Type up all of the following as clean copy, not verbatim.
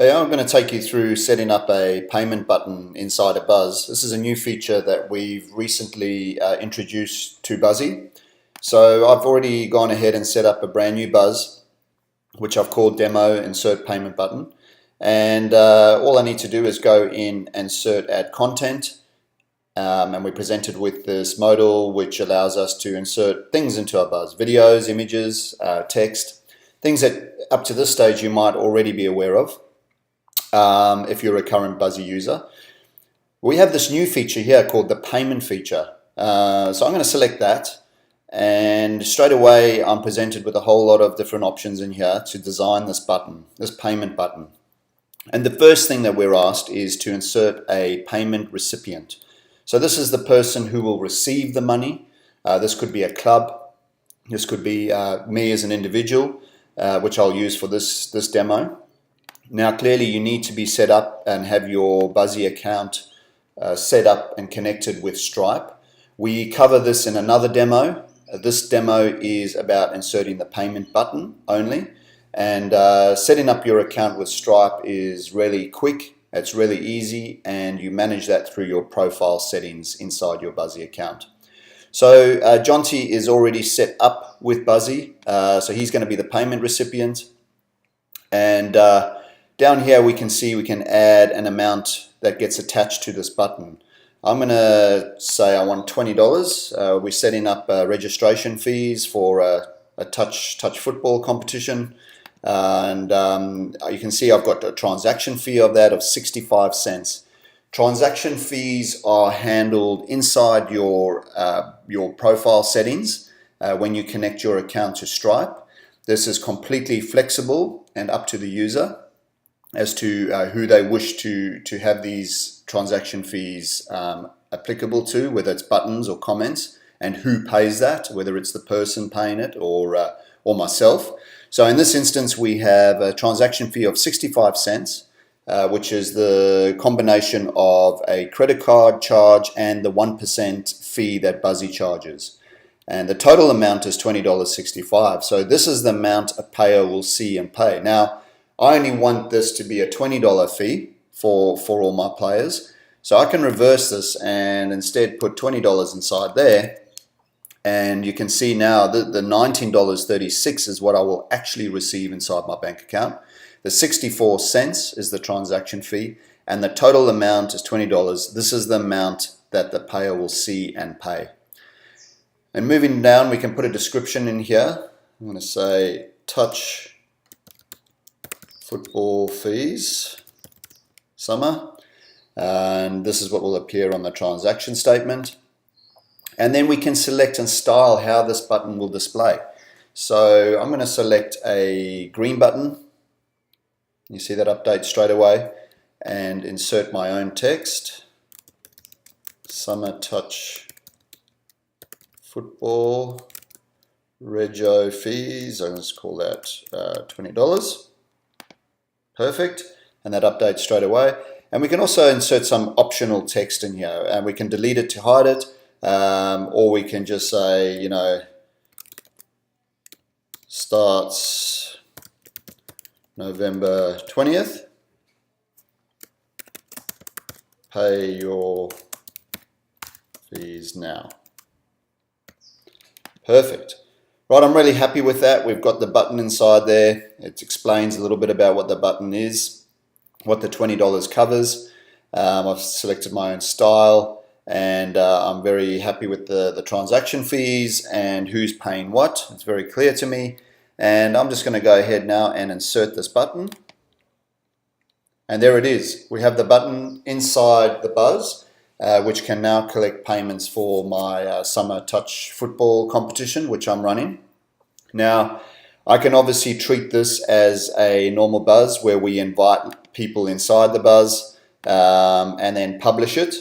Hey, I'm going to take you through setting up a payment button inside a Buzz. This is a new feature that we've recently introduced to Buzzy. So I've already gone ahead and set up a brand new Buzz, which I've called Demo Insert Payment Button. And all I need to do is go in and add content. And we're presented with this modal, which allows us to insert things into our Buzz: videos, images, text, things that up to this stage you might already be aware of. If you're a current Buzzy user. We have this new feature here called the payment feature. So I'm going to select that, and straight away I'm presented with a whole lot of different options in here to design this button, this payment button. And the first thing that we're asked is to insert a payment recipient. So this is the person who will receive the money. This could be a club. This could be me as an individual, which I'll use for this demo. Now, clearly you need to be set up and have your Buzzy account set up and connected with Stripe. We cover this in another demo. This demo is about inserting the payment button only. And setting up your account with Stripe is really quick, it's really easy, and you manage that through your profile settings inside your Buzzy account. So Jonty is already set up with Buzzy, so he's going to be the payment recipient. And down here we can see we can add an amount that gets attached to this button. I'm going to say I want $20. We're setting up registration fees for a touch football competition. And you can see I've got a transaction fee of that of 65 cents. Transaction fees are handled inside your profile settings when you connect your account to Stripe. This is completely flexible and up to the user as to who they wish to have these transaction fees applicable to, whether it's buttons or comments, and who pays that, whether it's the person paying it or myself. So in this instance, we have a transaction fee of 65 cents, which is the combination of a credit card charge and the 1% fee that Buzzy charges. And the total amount is $20.65. So this is the amount a payer will see and pay. Now, I only want this to be a $20 fee for all my players. So I can reverse this and instead put $20 inside there. And you can see now that the $19.36 is what I will actually receive inside my bank account. The 64 cents is the transaction fee, and the total amount is $20. This is the amount that the payer will see and pay. And moving down, we can put a description in here. I'm going to say touch football fees, summer. And this is what will appear on the transaction statement. And then we can select and style how this button will display. So I'm going to select a green button. You see that update straight away. And insert my own text. Summer touch football rego fees. I'm going to call that $20. Perfect. And that updates straight away. And we can also insert some optional text in here. And we can delete it to hide it. Or we can just say, starts November 20th. Pay your fees now. Perfect. Right, I'm really happy with that. We've got the button inside there. It explains a little bit about what the button is, what the $20 covers. I've selected my own style. And I'm very happy with the transaction fees and who's paying what. It's very clear to me. And I'm just going to go ahead now and insert this button. And there it is. We have the button inside the Buzz, which can now collect payments for my summer touch football competition, which I'm running. Now, I can obviously treat this as a normal Buzz where we invite people inside the Buzz and then publish it.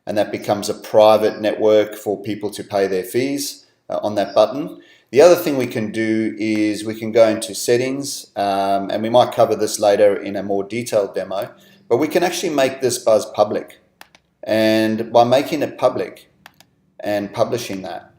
And that becomes a private network for people to pay their fees on that button. The other thing we can do is we can go into settings, and we might cover this later in a more detailed demo, but we can actually make this Buzz public. And by making it public and publishing that,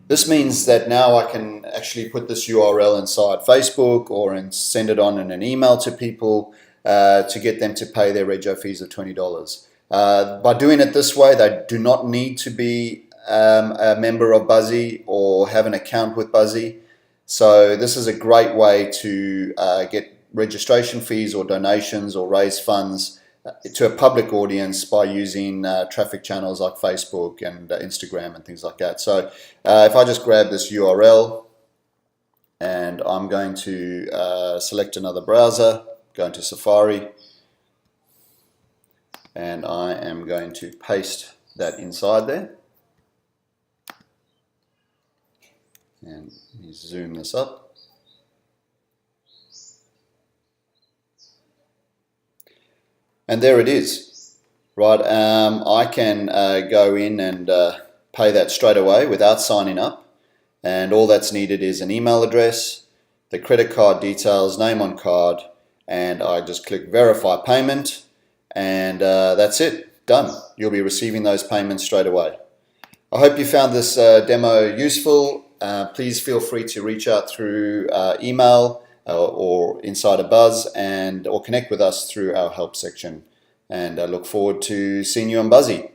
This means that now I can actually put this URL inside Facebook or send it on in an email to people to get them to pay their rego fees of $20. By doing it this way, they do not need to be a member of Buzzy or have an account with Buzzy. So this is a great way to get registration fees or donations or raise funds to a public audience by using traffic channels like Facebook and Instagram and things like that. So if I just grab this URL and I'm going to select another browser, go into Safari, and I am going to paste that inside there. And let me zoom this up. And there it is, right? I can go in and pay that straight away without signing up. And all that's needed is an email address, the credit card details, name on card, and I just click verify payment, and that's it, done. You'll be receiving those payments straight away. I hope you found this demo useful. Please feel free to reach out through email or inside a Buzz, or connect with us through our help section. And I look forward to seeing you on Buzzy.